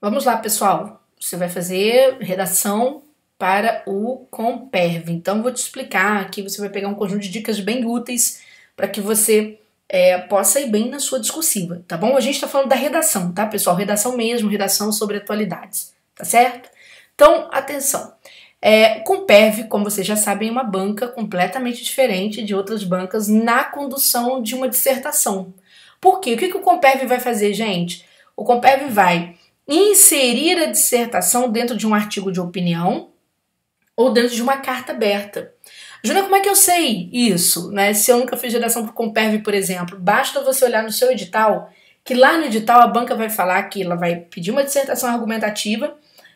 Vamos lá, pessoal. Você vai fazer redação para o Comperv. Então, vou te explicar aqui. Você vai pegar um conjunto de dicas bem úteis para que você possa ir bem na sua discursiva, tá bom? A gente está falando da redação, tá, pessoal? Redação mesmo, redação sobre atualidades, tá certo? Então, atenção. O Comperv, como vocês já sabem, é uma banca completamente diferente de outras bancas na condução de uma dissertação. Por quê? O que o Comperv vai fazer, gente? O Comperv vai inserir a dissertação dentro de um artigo de opinião ou dentro de uma carta aberta. Júlia, como é que eu sei isso? Né? Se eu nunca fiz redação para o Comperv, por exemplo, basta você olhar no seu edital, que lá no edital a banca vai falar que ela vai pedir uma dissertação argumentativa,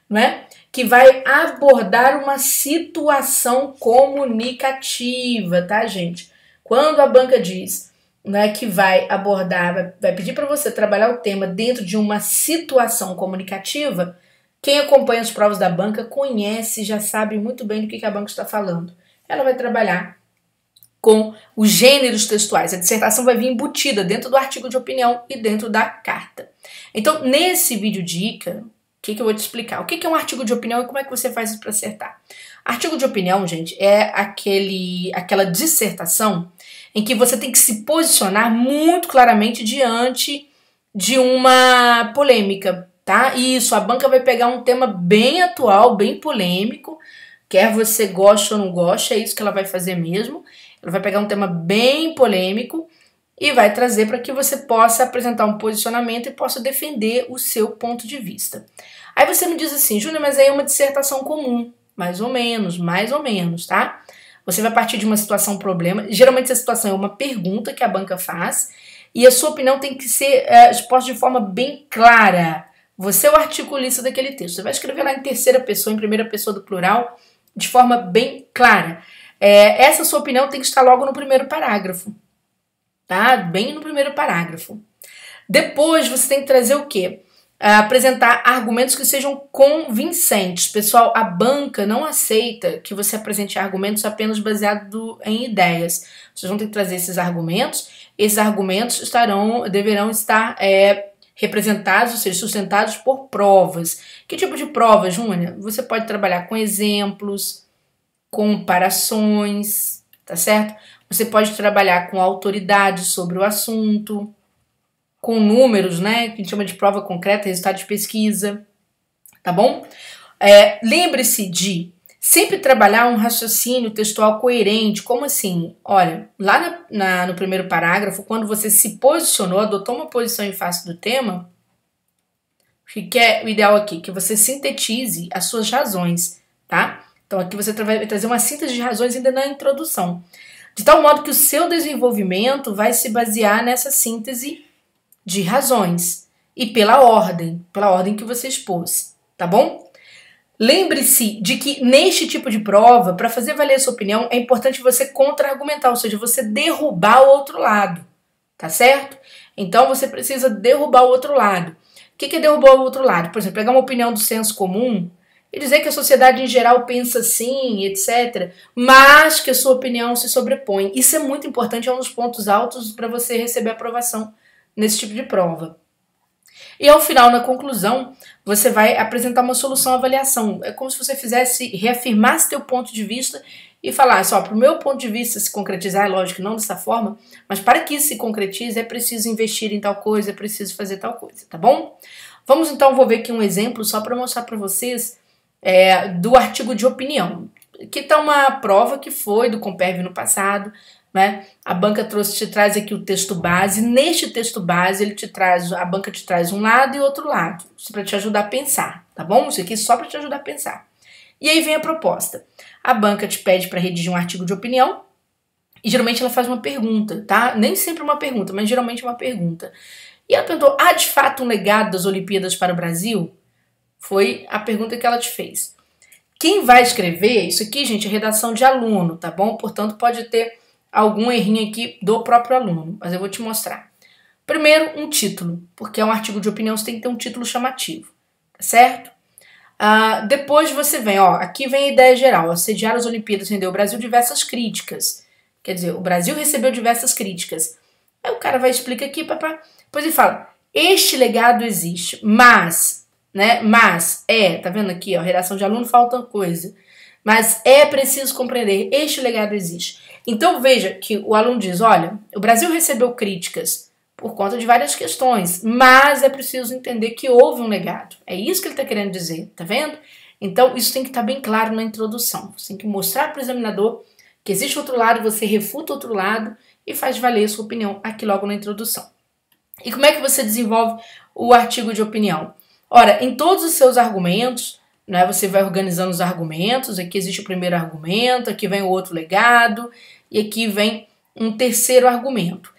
né? Que vai abordar uma situação comunicativa, tá, gente? Quando a banca diz, né, que vai abordar, vai pedir para você trabalhar o tema dentro de uma situação comunicativa, quem acompanha as provas da banca conhece, já sabe muito bem do que a banca está falando. Ela vai trabalhar com os gêneros textuais. A dissertação vai vir embutida dentro do artigo de opinião e dentro da carta. Então, nesse vídeo dica, o que eu vou te explicar? O que é um artigo de opinião e como é que você faz isso para acertar? Artigo de opinião, gente, é aquela dissertação em que você tem que se posicionar muito claramente diante de uma polêmica, tá? Isso, a banca vai pegar um tema bem atual, bem polêmico, quer você goste ou não goste, é isso que ela vai fazer mesmo. Ela vai pegar um tema bem polêmico e vai trazer para que você possa apresentar um posicionamento e possa defender o seu ponto de vista. Aí você me diz assim, Júlia, mas aí é uma dissertação comum. Mais ou menos, tá? Você vai partir de uma situação problema. Geralmente essa situação é uma pergunta que a banca faz e a sua opinião tem que ser exposta de forma bem clara. Você é o articulista daquele texto. Você vai escrever lá em terceira pessoa, em primeira pessoa do plural, de forma bem clara. Essa sua opinião tem que estar logo no primeiro parágrafo, tá? Bem no primeiro parágrafo. Depois você tem que trazer o quê? Apresentar argumentos que sejam convincentes. Pessoal, a banca não aceita que você apresente argumentos apenas baseados em ideias. Vocês vão ter que trazer esses argumentos. Esses argumentos deverão estar representados, ou seja, sustentados por provas. Que tipo de prova, Júnia? Você pode trabalhar com exemplos, comparações, tá certo? Você pode trabalhar com autoridade sobre o assunto, com números, né, que a gente chama de prova concreta, resultado de pesquisa, tá bom? Lembre-se de sempre trabalhar um raciocínio textual coerente. Como assim? Olha, lá no primeiro parágrafo, quando você se posicionou, adotou uma posição em face do tema, o que é o ideal aqui? Que você sintetize as suas razões, tá? Então aqui você vai trazer uma síntese de razões ainda na introdução, de tal modo que o seu desenvolvimento vai se basear nessa síntese de razões e pela ordem que você expôs, tá bom? Lembre-se de que neste tipo de prova, para fazer valer a sua opinião, é importante você contra-argumentar, ou seja, você derrubar o outro lado, tá certo? Então você precisa derrubar o outro lado. O que é derrubar o outro lado? Por exemplo, pegar uma opinião do senso comum e dizer que a sociedade em geral pensa assim, etc., mas que a sua opinião se sobrepõe. Isso é muito importante, é um dos pontos altos para você receber aprovação nesse tipo de prova. E ao final, na conclusão, você vai apresentar uma solução à avaliação. É como se você reafirmasse teu ponto de vista e falasse, para o meu ponto de vista se concretizar, é lógico que não dessa forma, mas para que isso se concretize é preciso investir em tal coisa, é preciso fazer tal coisa, tá bom? Vamos então, vou ver aqui um exemplo só para mostrar para vocês do artigo de opinião. Aqui está uma prova que foi do Comperv no passado, né? A banca te traz aqui o texto base. Neste texto base, a banca te traz um lado e outro lado, para te ajudar a pensar, tá bom? Isso aqui é só para te ajudar a pensar. E aí vem a proposta. A banca te pede para redigir um artigo de opinião e geralmente ela faz uma pergunta, tá? Nem sempre uma pergunta, mas geralmente uma pergunta. E ela perguntou, há de fato um legado das Olimpíadas para o Brasil? Foi a pergunta que ela te fez. Quem vai escrever, isso aqui, gente, é redação de aluno, tá bom? Portanto, pode ter algum errinho aqui do próprio aluno, mas eu vou te mostrar. Primeiro, um título, porque é um artigo de opinião, você tem que ter um título chamativo, tá certo? Depois você vem, aqui vem a ideia geral, assediar as Olimpíadas rendeu ao Brasil diversas críticas. Quer dizer, o Brasil recebeu diversas críticas. Aí o cara vai explicar aqui, depois ele fala, este legado existe, mas né? Mas tá vendo aqui, ó, redação de aluno falta coisa. Mas é preciso compreender, este legado existe. Então veja que o aluno diz, olha, o Brasil recebeu críticas por conta de várias questões, mas é preciso entender que houve um legado. É isso que ele está querendo dizer, tá vendo? Então isso tem que estar bem claro na introdução. Você tem que mostrar para o examinador que existe outro lado, você refuta outro lado e faz valer a sua opinião aqui logo na introdução. E como é que você desenvolve o artigo de opinião? Ora, em todos os seus argumentos, né, você vai organizando os argumentos, aqui existe o primeiro argumento, aqui vem o outro legado, e aqui vem um terceiro argumento.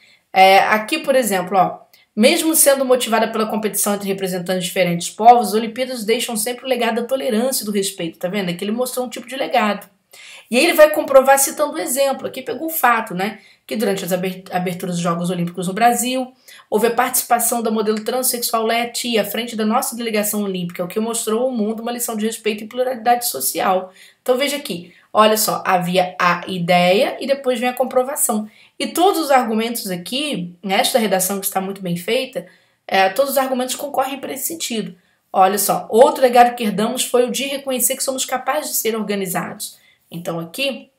Aqui, por exemplo, ó, mesmo sendo motivada pela competição entre representantes de diferentes povos, as Olimpíadas deixam sempre o legado da tolerância e do respeito, tá vendo? Aqui ele mostrou um tipo de legado. E aí ele vai comprovar citando um exemplo. Aqui pegou o fato, né, que durante as aberturas dos Jogos Olímpicos no Brasil, houve a participação da modelo transexual Leia Tia à frente da nossa delegação olímpica, o que mostrou ao mundo uma lição de respeito e pluralidade social. Então veja aqui, olha só, havia a ideia e depois vem a comprovação. E todos os argumentos aqui, nesta redação que está muito bem feita, todos os argumentos concorrem para esse sentido. Olha só, outro legado que herdamos foi o de reconhecer que somos capazes de ser organizados. Então aqui,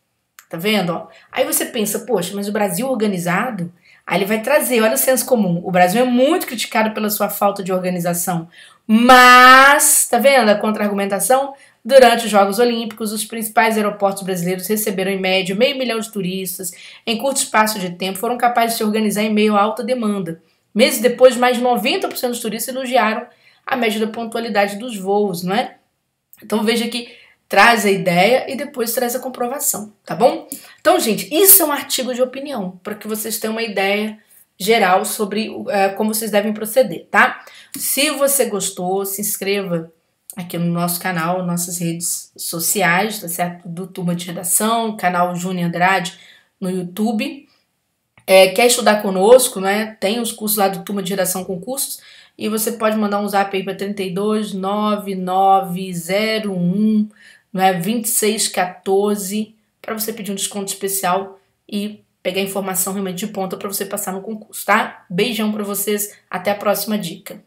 tá vendo? Ó? Aí você pensa, poxa, mas o Brasil organizado? Aí ele vai trazer, olha o senso comum. O Brasil é muito criticado pela sua falta de organização. Mas, tá vendo a contra-argumentação? Durante os Jogos Olímpicos, os principais aeroportos brasileiros receberam em média 500 mil de turistas. Em curto espaço de tempo, foram capazes de se organizar em meio à alta demanda. Meses depois, mais de 90% dos turistas elogiaram a média da pontualidade dos voos, não é? Então veja que traz a ideia e depois traz a comprovação, tá bom? Então, gente, isso é um artigo de opinião, para que vocês tenham uma ideia geral sobre como vocês devem proceder, tá? Se você gostou, se inscreva aqui no nosso canal, nossas redes sociais, tá certo? Do Turma de Redação, canal Júnior Andrade no YouTube. Quer estudar conosco, né? Tem os cursos lá do Turma de Redação com cursos, e você pode mandar um zap aí para 329901 2614 para você pedir um desconto especial e pegar informação realmente de ponta para você passar no concurso, tá? Beijão para vocês, até a próxima dica.